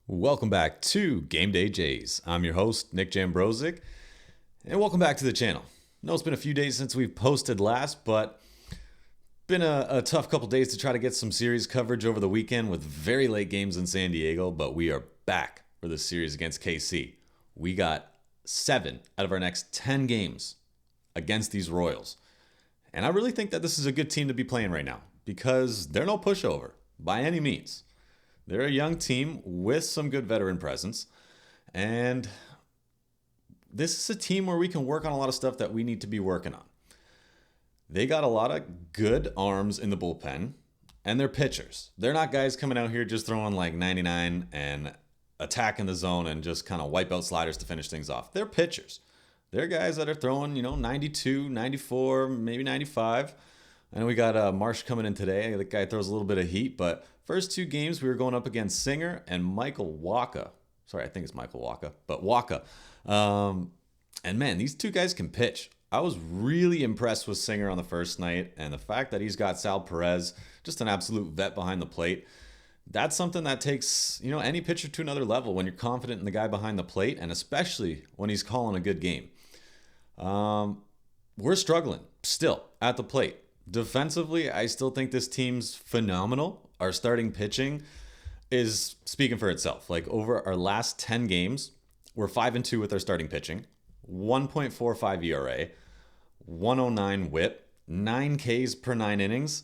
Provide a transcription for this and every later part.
Welcome back to Game Day Jays. I'm your host, Nick Jambrozik, and welcome back to the channel. I know it's been a few days since we've posted last, but been a tough couple days to try to get some series coverage over the weekend with very late games in San Diego, but we are back for the series against KC. We got 7 out of our next 10 games against these Royals. And I really think that this is a good team to be playing right now because they're no pushover by any means. They're a young team with some good veteran presence. And this is a team where we can work on a lot of stuff that we need to be working on. They got a lot of good arms in the bullpen, and they're pitchers. They're not guys coming out here just throwing like 99 and attacking the zone and just kind of wipe out sliders to finish things off. They're pitchers. They're guys that are throwing, 92, 94, maybe 95. I know we got Marsh coming in today. The guy throws a little bit of heat, but first 2 games we were going up against Singer and Michael Wacha. Sorry, I think it's Michael Wacha, but Wacha. And man, these 2 guys can pitch. I was really impressed with Singer on the first night, and the fact that he's got Sal Perez, just an absolute vet behind the plate. That's something that takes, any pitcher to another level when you're confident in the guy behind the plate, and especially when he's calling a good game. We're struggling still at the plate. Defensively, I still think this team's phenomenal. Our starting pitching is speaking for itself. Like over our last 10 games, we're 5-2 with our starting pitching, 1.45 ERA, 109 WHIP, 9 Ks per 9 innings,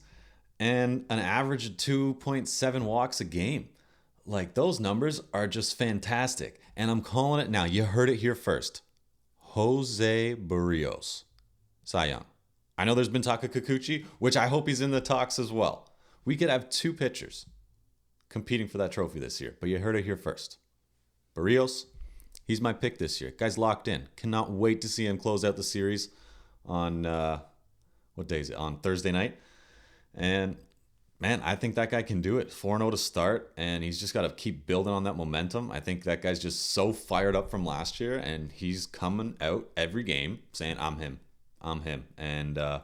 and an average of 2.7 walks a game. Like those numbers are just fantastic. And I'm calling it now. You heard it here first. Jose Barrios, Cy Young. I know there's been talk of Kikuchi, which I hope he's in the talks as well. We could have 2 pitchers competing for that trophy this year, but you heard it here first. Barrios, he's my pick this year. Guy's locked in. Cannot wait to see him close out the series on, what day is it? On Thursday night. And man, I think that guy can do it. 4-0 to start, and he's just got to keep building on that momentum. I think that guy's just so fired up from last year, and he's coming out every game saying, I'm him. And you're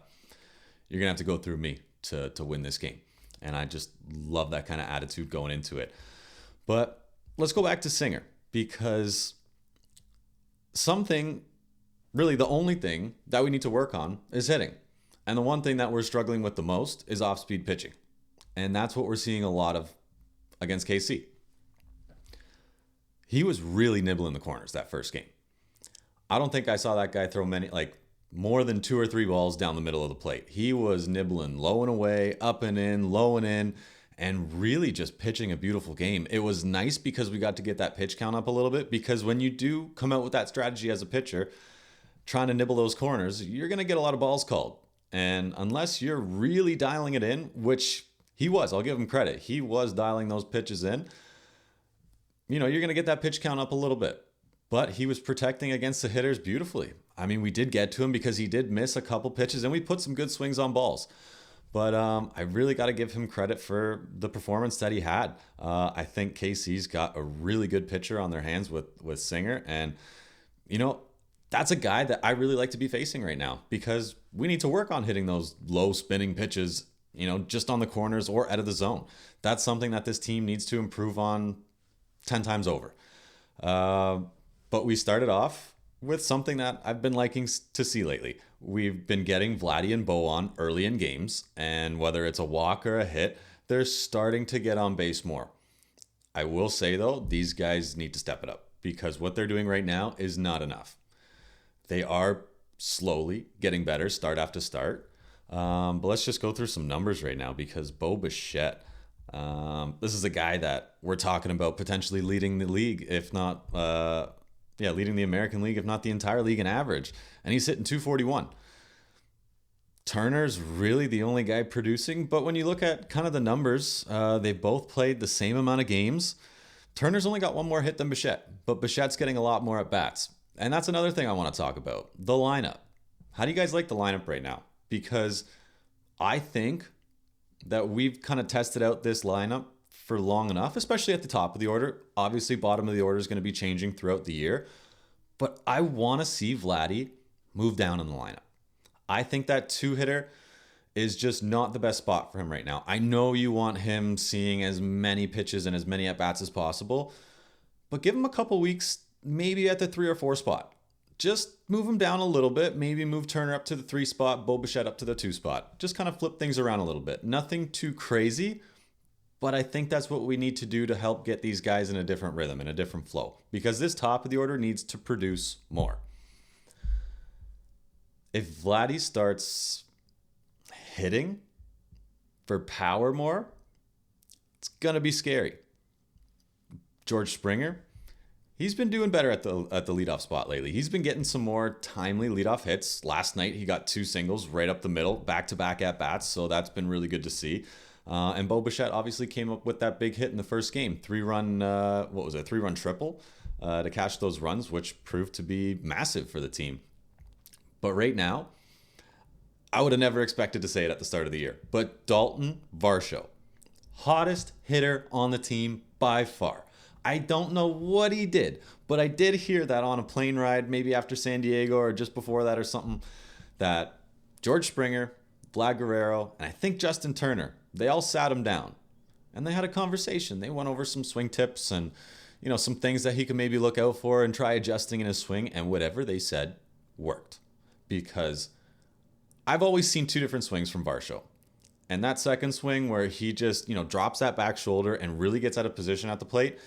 going to have to go through me to win this game. And I just love that kind of attitude going into it. But let's go back to Singer, because really the only thing that we need to work on is hitting. And the one thing that we're struggling with the most is off-speed pitching. And that's what we're seeing a lot of against KC. He was really nibbling the corners that first game. I don't think I saw that guy throw more than 2 or 3 balls down the middle of the plate. He was nibbling low and away, up and in, low and in, and really just pitching a beautiful game. It was nice because we got to get that pitch count up a little bit, because when you do come out with that strategy as a pitcher, trying to nibble those corners, you're going to get a lot of balls called. And unless you're really dialing it in, which he was, I'll give him credit. He was dialing those pitches in. You're going to get that pitch count up a little bit. But he was protecting against the hitters beautifully. I mean, we did get to him because he did miss a couple pitches, and we put some good swings on balls. But I really got to give him credit for the performance that he had. I think KC's got a really good pitcher on their hands with Singer. And, that's a guy that I really like to be facing right now, because we need to work on hitting those low spinning pitches, just on the corners or out of the zone. That's something that this team needs to improve on 10 times over. But we started off with something that I've been liking to see lately. We've been getting Vladdy and Bo on early in games, and whether it's a walk or a hit, they're starting to get on base more. I will say, though, these guys need to step it up, because what they're doing right now is not enough. They are slowly getting better start after start. But let's just go through some numbers right now, because Bo Bichette, this is a guy that we're talking about potentially leading the league, if not... leading the American League, if not the entire league in average. And he's hitting 241. Turner's really the only guy producing. But when you look at kind of the numbers, they both played the same amount of games. Turner's only got 1 more hit than Bichette, but Bichette's getting a lot more at bats. And that's another thing I want to talk about. The lineup. How do you guys like the lineup right now? Because I think that we've kind of tested out this lineup for long enough, especially at the top of the order. Obviously, bottom of the order is going to be changing throughout the year. But I want to see Vladdy move down in the lineup. I think that 2-hitter is just not the best spot for him right now. I know you want him seeing as many pitches and as many at-bats as possible, but give him a couple weeks, maybe at the 3 or 4 spot. Just move him down a little bit. Maybe move Turner up to the 3 spot, Bo Bichette up to the 2 spot. Just kind of flip things around a little bit. Nothing too crazy, but I think that's what we need to do to help get these guys in a different rhythm, in a different flow. Because this top of the order needs to produce more. If Vladdy starts hitting for power more, it's going to be scary. George Springer, he's been doing better at the leadoff spot lately. He's been getting some more timely leadoff hits. Last night, he got 2 singles right up the middle, back-to-back at-bats, so that's been really good to see. And Bo Bichette obviously came up with that big hit in the first game. 3-run, 3-run triple to cash those runs, which proved to be massive for the team. But right now, I would have never expected to say it at the start of the year, but Dalton Varsho, hottest hitter on the team by far. I don't know what he did, but I did hear that on a plane ride, maybe after San Diego or just before that or something, that George Springer, Vlad Guerrero, and I think Justin Turner, they all sat him down and they had a conversation. They went over some swing tips and, some things that he could maybe look out for and try adjusting in his swing, and whatever they said worked. Because I've always seen 2 different swings from Varsho. And that second swing where he just, drops that back shoulder and really gets out of position at the plate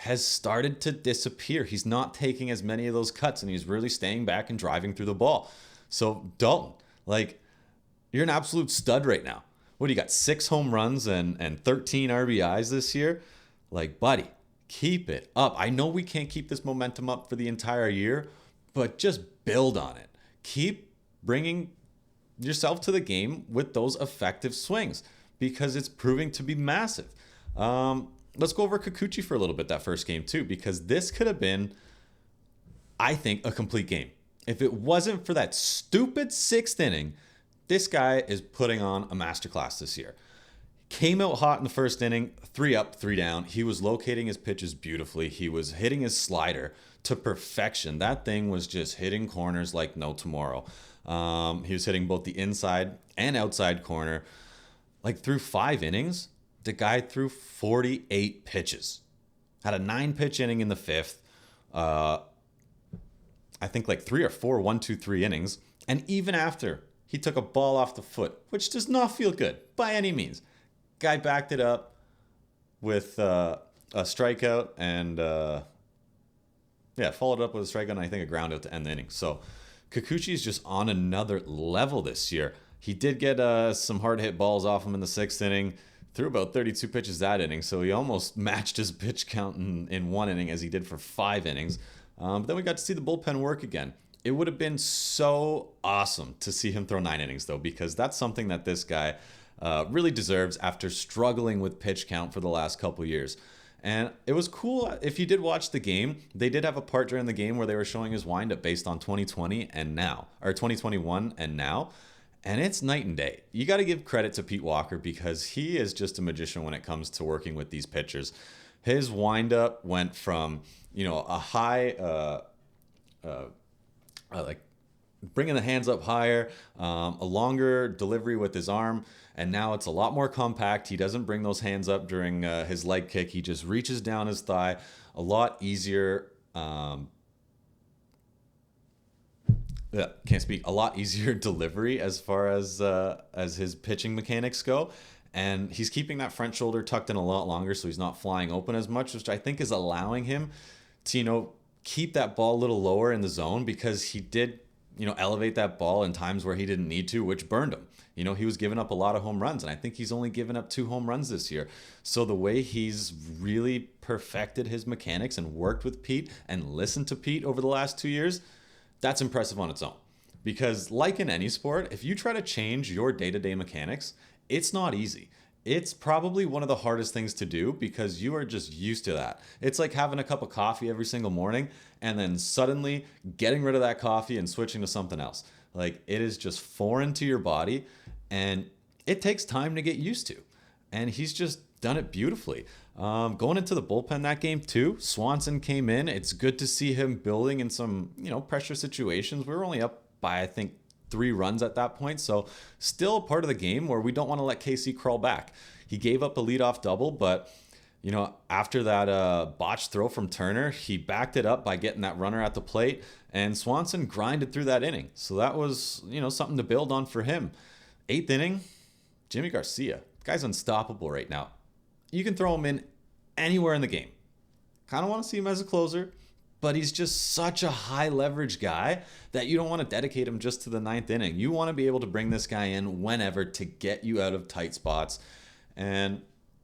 has started to disappear. He's not taking as many of those cuts and he's really staying back and driving through the ball. So Dalton, you're an absolute stud right now. What do you got? 6 home runs and 13 RBIs this year? Buddy, keep it up. I know we can't keep this momentum up for the entire year, but just build on it. Keep bringing yourself to the game with those effective swings because it's proving to be massive. Let's go over Kikuchi for a little bit that first game too, because this could have been, I think, a complete game. If it wasn't for that stupid 6th inning, this guy is putting on a masterclass this year. Came out hot in the first inning, 3 up, 3 down. He was locating his pitches beautifully. He was hitting his slider to perfection. That thing was just hitting corners like no tomorrow. He was hitting both the inside and outside corner. Through 5 innings, the guy threw 48 pitches. Had a 9-pitch inning in the 5th. I think 3 or 4 1-2-3 innings. And even after he took a ball off the foot, which does not feel good by any means, guy backed it up with a strikeout and followed it up with a strikeout and I think a ground out to end the inning. So Kikuchi is just on another level this year. He did get some hard hit balls off him in the 6th inning, threw about 32 pitches that inning, so he almost matched his pitch count in 1 inning as he did for 5 innings. But then we got to see the bullpen work again. It would have been so awesome to see him throw 9 innings though, because that's something that this guy really deserves after struggling with pitch count for the last couple years. And it was cool. If you did watch the game, they did have a part during the game where they were showing his windup based on 2020 and now, or 2021 and now. And it's night and day. You got to give credit to Pete Walker because he is just a magician when it comes to working with these pitchers. His windup went from, a high, bringing the hands up higher, a longer delivery with his arm, and now it's a lot more compact. He doesn't bring those hands up during his leg kick. He just reaches down his thigh. A lot easier. Can't speak. A lot easier delivery as far as his pitching mechanics go. And he's keeping that front shoulder tucked in a lot longer, so he's not flying open as much, which I think is allowing him to, keep that ball a little lower in the zone because he did, elevate that ball in times where he didn't need to, which burned him. He was giving up a lot of home runs, and I think he's only given up 2 home runs this year. So the way he's really perfected his mechanics and worked with Pete and listened to Pete over the last 2 years, that's impressive on its own. Because like in any sport, if you try to change your day-to-day mechanics, it's not easy. It's probably one of the hardest things to do because you are just used to that. It's like having a cup of coffee every single morning and then suddenly getting rid of that coffee and switching to something else. It is just foreign to your body and it takes time to get used to. And he's just done it beautifully. Going into the bullpen that game too, Swanson came in. It's good to see him building in some, pressure situations. We were only up by, I think, 3 runs at that point. So still a part of the game where we don't want to let KC crawl back. He gave up a leadoff double, but After that botched throw from Turner, he backed it up by getting that runner at the plate, and Swanson grinded through that inning. So that was, something to build on for him. Eighth inning, Jimmy Garcia. Guy's unstoppable right now. You can throw him in anywhere in the game. Kind of want to see him as a closer, but he's just such a high leverage guy that you don't want to dedicate him just to the ninth inning. You want to be able to bring this guy in whenever to get you out of tight spots. And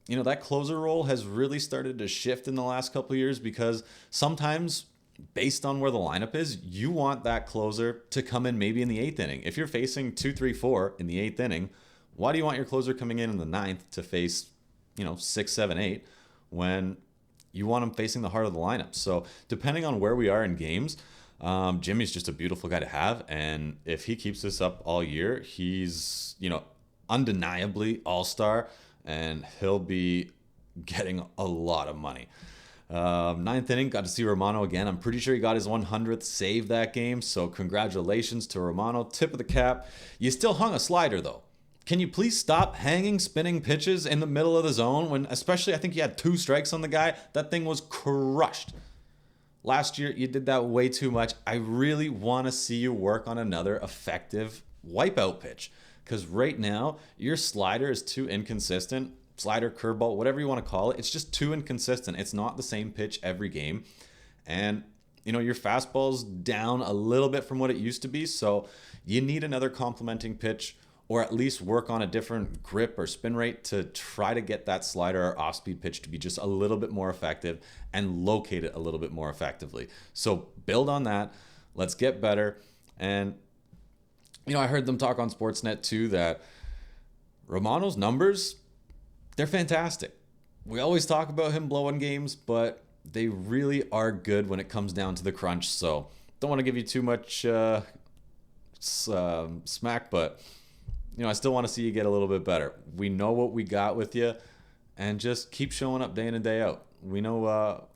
that closer role has really started to shift in the last couple of years, because sometimes based on where the lineup is, you want that closer to come in maybe in the eighth inning. If you're facing 2, 3, 4 in the eighth inning, why do you want your closer coming in the ninth to face, 6, 7, 8 when you want him facing the heart of the lineup? So depending on where we are in games, Jimmy's just a beautiful guy to have. And if he keeps this up all year, he's, undeniably all-star, and he'll be getting a lot of money. Ninth inning, got to see Romano again. I'm pretty sure he got his 100th save that game, so congratulations to Romano. Tip of the cap. You still hung a slider, though. Can you please stop hanging spinning pitches in the middle of the zone when, especially, I think you had 2 strikes on the guy? That thing was crushed. Last year, you did that way too much. I really want to see you work on another effective wipeout pitch, because right now, your slider is too inconsistent. Slider, curveball, whatever you want to call it. It's just too inconsistent. It's not the same pitch every game. And, your fastball's down a little bit from what it used to be. So you need another complementing pitch, or at least work on a different grip or spin rate to try to get that slider or off-speed pitch to be just a little bit more effective and locate it a little bit more effectively. So build on that. Let's get better. And, I heard them talk on Sportsnet too that Romano's numbers, they're fantastic. We always talk about him blowing games, but they really are good when it comes down to the crunch. So don't want to give you too much smack, but I still want to see you get a little bit better. We know what we got with you, and just keep showing up day in and day out. We know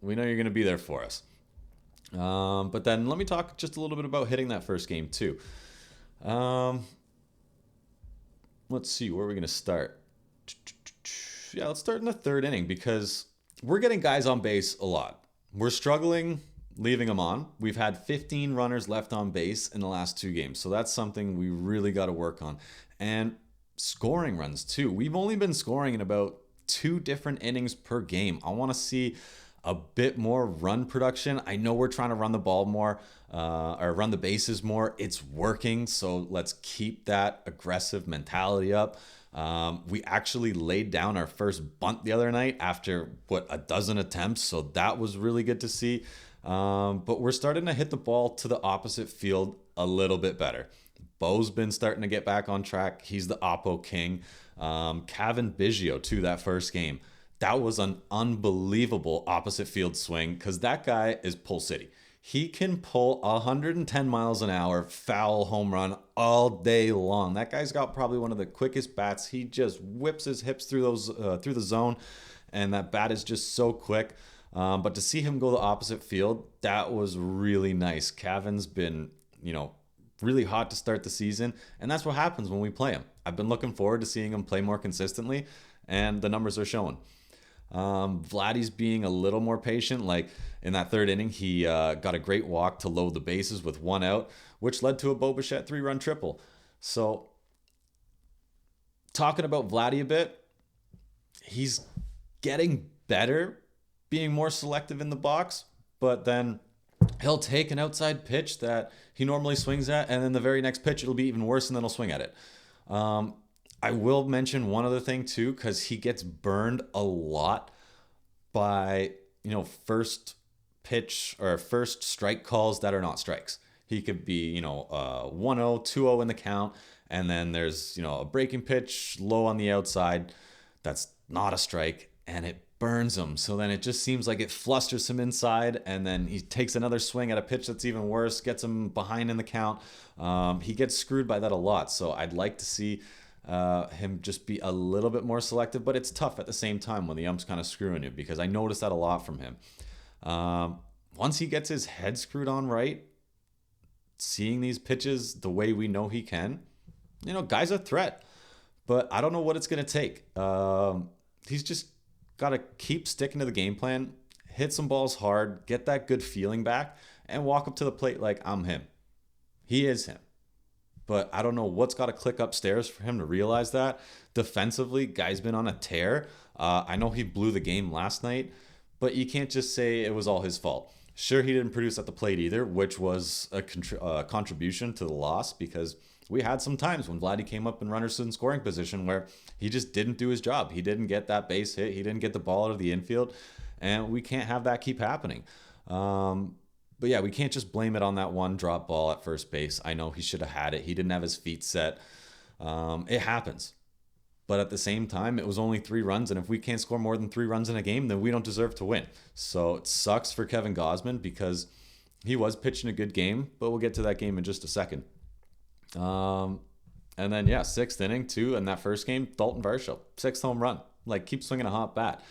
you're going to be there for us. But then let me talk just a little bit about hitting that first game too. Let's see, where are we going to start? Yeah, let's start in the third inning, because we're getting guys on base a lot. We're struggling leaving them on. We've had 15 runners left on base in the last 2 games. So that's something we really got to work on. And scoring runs too. We've only been scoring in about 2 different innings per game. I want to see a bit more run production. I know we're trying to run the ball more, or run the bases more. It's working. So let's keep that aggressive mentality up. We actually laid down our first bunt the other night after, a dozen attempts. So that was really good to see. But we're starting to hit the ball to the opposite field a little bit better. Bo's been starting to get back on track. He's the Oppo king. Cavan Biggio, too, that first game. That was an unbelievable opposite field swing, because that guy is Pull City. He can pull 110 miles an hour foul home run all day long. That guy's got probably one of the quickest bats. He just whips his hips through the zone, and that bat is just so quick. But to see him go the opposite field, that was really nice. Cavan's been, really hot to start the season, and that's what happens when we play him. I've been looking forward to seeing him play more consistently, and the numbers are showing. Vladdy's being a little more patient. Like in that third inning, he got a great walk to load the bases with 1 out, which led to a Bo Bichette 3-run triple. So talking about Vladdy a bit, he's getting better, being more selective in the box, but then he'll take an outside pitch that he normally swings at, and then the very next pitch, it'll be even worse, and then he'll swing at it. I will mention one other thing too, because he gets burned a lot by, first pitch or first strike calls that are not strikes. He could be, 1-0, 2-0 in the count, and then there's, a breaking pitch low on the outside that's not a strike, and it burns him. So then it just seems like it flusters him inside, and then he takes another swing at a pitch that's even worse, gets him behind in the count. He gets screwed by that a lot. So I'd like to see him just be a little bit more selective, but it's tough at the same time when the ump's kind of screwing you, because I noticed that a lot from him. Once he gets his head screwed on right, seeing these pitches the way we know he can, guy's a threat, but I don't know what it's going to take. He's just got to keep sticking to the game plan, hit some balls hard, get that good feeling back, and walk up to the plate like I'm him. He is him. But I don't know what's got to click upstairs for him to realize that. Defensively, guy's been on a tear. I know he blew the game last night, but you can't just say it was all his fault. Sure, he didn't produce at the plate either, which was a contribution to the loss because we had some times when Vladdy came up in runners in scoring position where he just didn't do his job. He didn't get that base hit. He didn't get the ball out of the infield, and we can't have that keep happening. But yeah, we can't just blame it on that one drop ball at first base. I know he should have had it. He didn't have his feet set. It happens. But at the same time, it was only 3 runs. And if we can't score more than 3 runs in a game, then we don't deserve to win. So it sucks for Kevin Gausman because he was pitching a good game. But we'll get to that game in just a second. And then, yeah, 6th inning, too. In that first game, Dalton Varsho, 6th home run. Like, keep swinging a hot bat.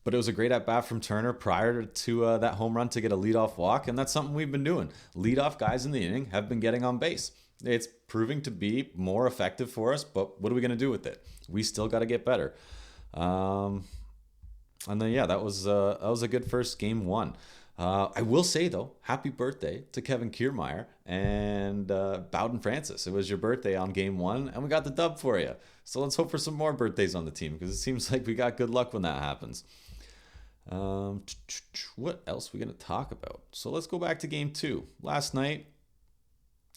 But it was a great at-bat from Turner prior to that home run to get a leadoff walk, and that's something we've been doing. Leadoff guys in the inning have been getting on base. It's proving to be more effective for us, but what are we going to do with it? We still got to get better. And then, yeah, that was a good first game 1. I will say, though, happy birthday to Kevin Kiermaier and Bowden Francis. It was your birthday on game 1, and we got the dub for you. So let's hope for some more birthdays on the team because it seems like we got good luck when that happens. What else are we going to talk about? So let's go back to game 2. Last night,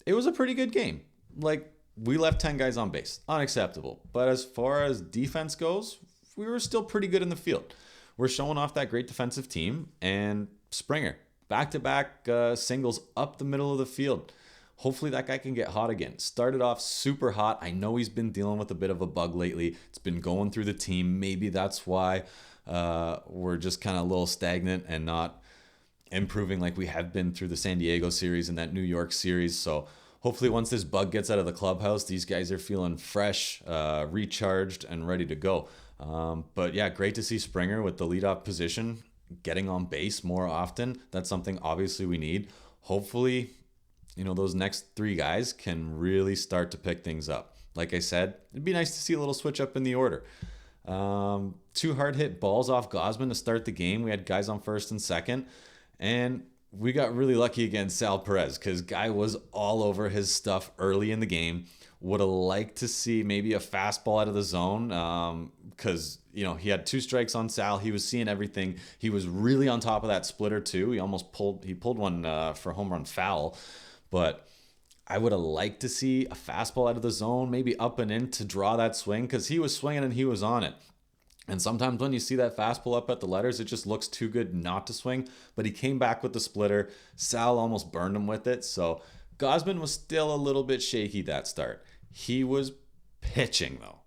it was a pretty good game. Like, we left 10 guys on base. Unacceptable. But as far as defense goes, we were still pretty good in the field. We're showing off that great defensive team. And Springer, back-to-back singles up the middle of the field. Hopefully that guy can get hot again. Started off super hot. I know he's been dealing with a bit of a bug lately. It's been going through the team. Maybe that's why we're just kind of a little stagnant and not improving like we have been through the San Diego series and that New York series. So hopefully once this bug gets out of the clubhouse, these guys are feeling fresh, recharged, and ready to go. But yeah, great to see Springer with the leadoff position getting on base more often. That's something obviously we need. Hopefully, those next 3 guys can really start to pick things up. Like I said, it'd be nice to see a little switch up in the order. 2 hard hit balls off Gausman to start the game. We had guys on first and second, and we got really lucky against Sal Perez because guy was all over his stuff early in the game. Would have liked to see maybe a fastball out of the zone because, he had 2 strikes on Sal. He was seeing everything. He was really on top of that splitter too. He pulled one for a home run foul, but I would have liked to see a fastball out of the zone, maybe up and in to draw that swing because he was swinging and he was on it. And sometimes when you see that fastball up at the letters, it just looks too good not to swing. But he came back with the splitter. Sal almost burned him with it. So Gausman was still a little bit shaky that start. He was pitching, though.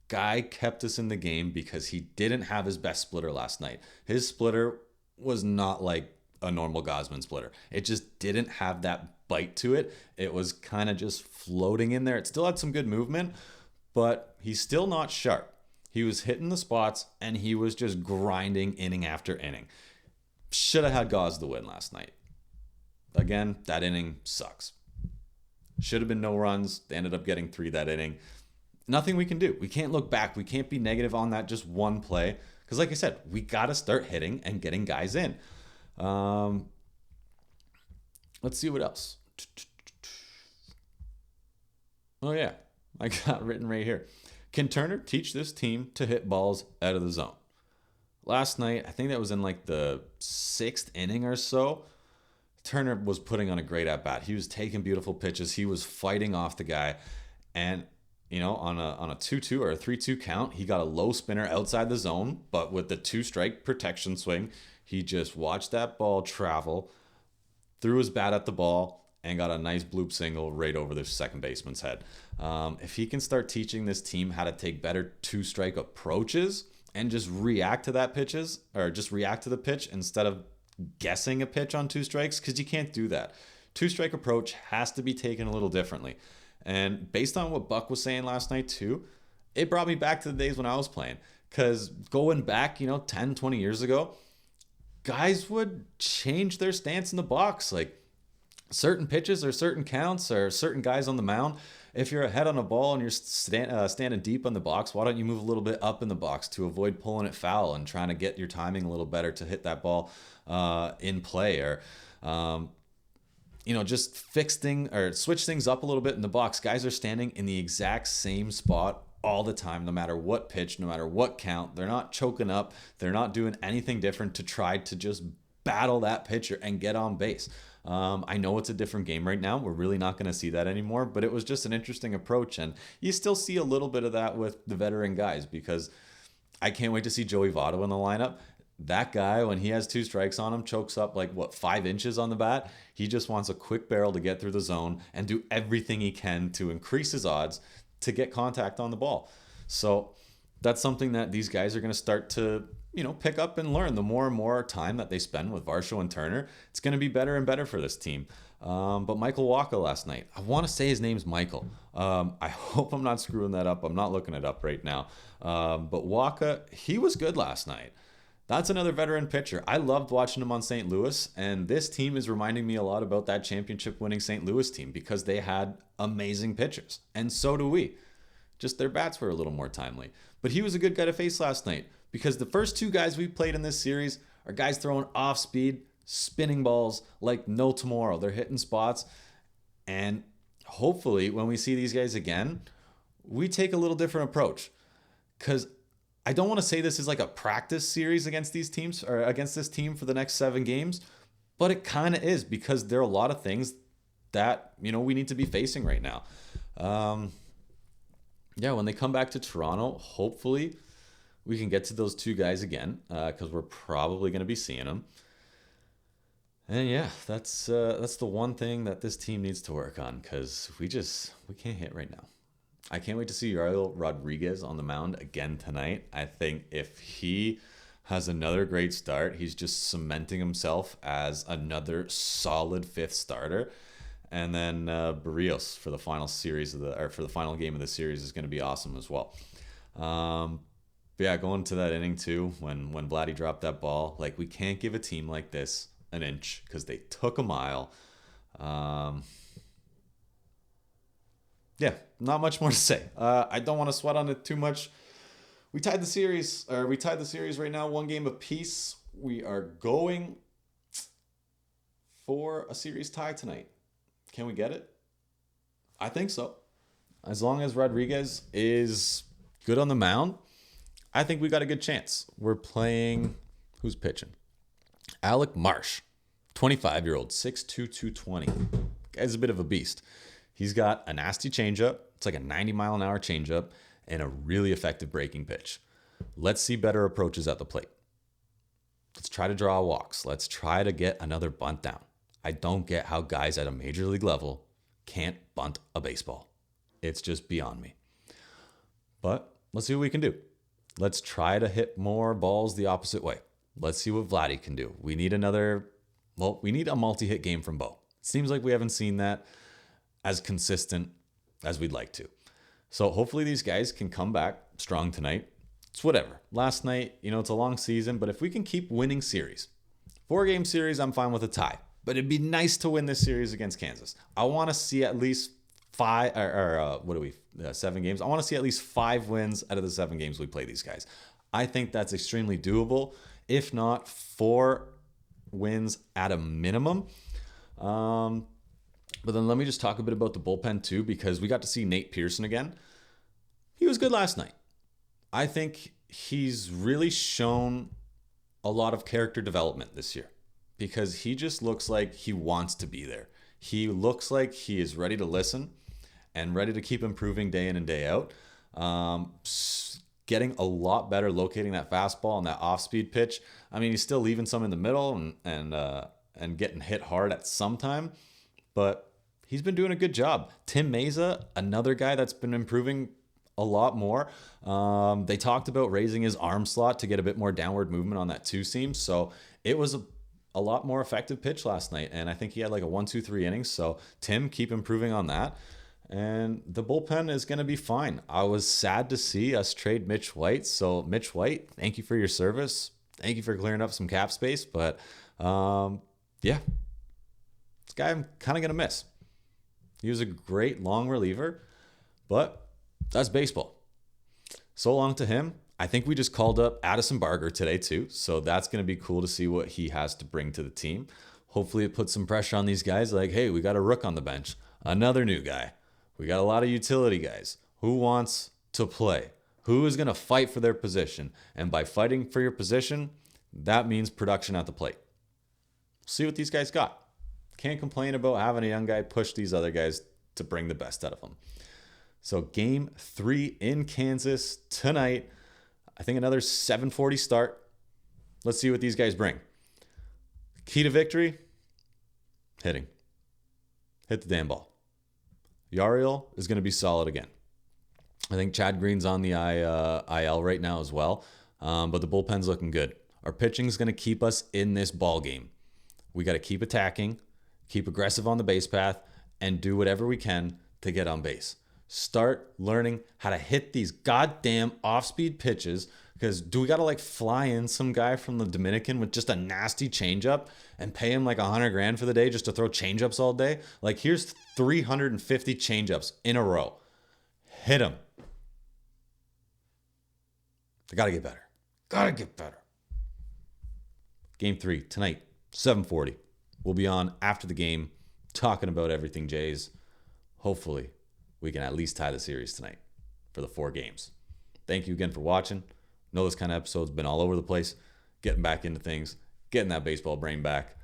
Guy kept us in the game because he didn't have his best splitter last night. His splitter was not like a normal Gausman splitter. It just didn't have that bite to it. It was kind of just floating in there. It still had some good movement, but he's still not sharp. He was hitting the spots, and he was just grinding inning after inning. Should have had Gauze the win last night. Again, that inning sucks. Should have been no runs. They ended up getting 3 that inning. Nothing we can do. We can't look back. We can't be negative on that just one play. Because like I said, we got to start hitting and getting guys in. Let's see what else. Oh, yeah. I got written right here. Can Turner teach this team to hit balls out of the zone? Last night, I think that was in like the 6th inning or so. Turner was putting on a great at-bat. He was taking beautiful pitches. He was fighting off the guy. And, on a 2-2 or a 3-2 count, he got a low spinner outside the zone. But with the 2-strike protection swing, he just watched that ball travel, threw his bat at the ball, and got a nice bloop single right over the second baseman's head. If he can start teaching this team how to take better 2-strike approaches and just react to that pitches, or just react to the pitch instead of guessing a pitch on 2 strikes, because you can't do that. 2-strike approach has to be taken a little differently. And based on what Buck was saying last night too, it brought me back to the days when I was playing. Because going back, 10, 20 years ago, guys would change their stance in the box. Like, certain pitches or certain counts or certain guys on the mound, if you're ahead on a ball and you're standing deep in the box, why don't you move a little bit up in the box to avoid pulling it foul and trying to get your timing a little better to hit that ball in play, or just switch things up a little bit in the box. Guys are standing in the exact same spot all the time, no matter what pitch, no matter what count. They're not choking up. They're not doing anything different to try to just battle that pitcher and get on base. I know it's a different game right now. We're really not going to see that anymore, but it was just an interesting approach. And you still see a little bit of that with the veteran guys, because I can't wait to see Joey Votto in the lineup. That guy, when he has 2 strikes on him, chokes up 5 inches on the bat. He just wants a quick barrel to get through the zone and do everything he can to increase his odds to get contact on the ball. So that's something that these guys are going to start to, pick up and learn. The more and more time that they spend with Varsho and Turner, it's going to be better and better for this team. But Michael Wacha last night, I want to say his name's Michael. I hope I'm not screwing that up. I'm not looking it up right now. But Wacha, he was good last night. That's another veteran pitcher. I loved watching him on St. Louis, and this team is reminding me a lot about that championship-winning St. Louis team, because they had amazing pitchers, and so do we. Just their bats were a little more timely. But he was a good guy to face last night, because the first 2 guys we played in this series are guys throwing off-speed, spinning balls like no tomorrow. They're hitting spots, and hopefully when we see these guys again, we take a little different approach, because I don't want to say this is like a practice series against these teams or against this team for the next 7 games, but it kind of is, because there are a lot of things that, we need to be facing right now. When they come back to Toronto, hopefully we can get to those 2 guys again, because we're probably going to be seeing them. And that's the one thing that this team needs to work on, because we can't hit right now. I can't wait to see Yariel Rodriguez on the mound again tonight. I think if he has another great start, he's just cementing himself as another solid 5th starter. And then Barrios for the final game of the series is going to be awesome as well. Going to that inning too, when Vladdy dropped that ball, we can't give a team like this an inch, because they took a mile. Not much more to say. I don't want to sweat on it too much. We tied the series right now, 1 game apiece. We are going for a series tie tonight. Can we get it? I think so. As long as Rodriguez is good on the mound, I think we got a good chance. We're playing, who's pitching? Alec Marsh, 25-year-old, 6'2", 220. Guy's a bit of a beast. He's got a nasty changeup. It's like a 90-mile-an-hour changeup and a really effective breaking pitch. Let's see better approaches at the plate. Let's try to draw walks. Let's try to get another bunt down. I don't get how guys at a major league level can't bunt a baseball. It's just beyond me. But let's see what we can do. Let's try to hit more balls the opposite way. Let's see what Vladdy can do. We need a multi-hit game from Bo. It seems like we haven't seen that as consistent as we'd like to. So hopefully these guys can come back strong tonight. It's whatever. Last night, it's a long season, but if we can keep winning series, 4-game series, I'm fine with a tie. But it'd be nice to win this series against Kansas. I want to see at least 7 games. I want to see at least 5 wins out of the 7 games we play these guys. I think that's extremely doable. If not, 4 wins at a minimum. But then let me just talk a bit about the bullpen too, because we got to see Nate Pearson again. He was good last night. I think he's really shown a lot of character development this year, because he just looks like he wants to be there. He looks like he is ready to listen and ready to keep improving day in and day out. Getting a lot better locating that fastball and that off-speed pitch. I mean, he's still leaving some in the middle and getting hit hard at some time, but he's been doing a good job. Tim Meza, another guy that's been improving a lot more. They talked about raising his arm slot to get a bit more downward movement on that 2-seam. So it was a lot more effective pitch last night. And I think he had like a 1-2-3 innings. So Tim, keep improving on that. And the bullpen is going to be fine. I was sad to see us trade Mitch White. So Mitch White, thank you for your service. Thank you for clearing up some cap space. But this guy I'm kind of going to miss. He was a great long reliever. But that's baseball. So long to him. I think we just called up Addison Barger today too. So that's going to be cool to see what he has to bring to the team. Hopefully it puts some pressure on these guys. Like, hey, we got a rook on the bench. Another new guy. We got a lot of utility guys. Who wants to play? Who is going to fight for their position? And by fighting for your position, that means production at the plate. See what these guys got. Can't complain about having a young guy push these other guys to bring the best out of them. So game 3 in Kansas tonight. I think another 7:40 start. Let's see what these guys bring. Key to victory, hitting. Hit the damn ball. Yariel is going to be solid again. I think Chad Green's on the IL right now as well, but the bullpen's looking good. Our pitching is going to keep us in this ball game. We got to keep attacking, keep aggressive on the base path, and do whatever we can to get on base. Start learning how to hit these goddamn off-speed pitches, because do we got to like fly in some guy from the Dominican with just a nasty changeup and pay him like $100,000 for the day just to throw changeups all day? Like, here's 350 changeups in a row. Hit them. They got to get better. Got to get better. Game 3 tonight, 7:40. We'll be on after the game talking about everything Jays. Hopefully, we can at least tie the series tonight for the 4 games. Thank you again for watching. Know this kind of episode's been all over the place. Getting back into things, getting that baseball brain back.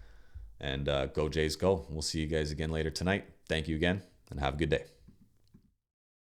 And go Jays, go. We'll see you guys again later tonight. Thank you again, and have a good day.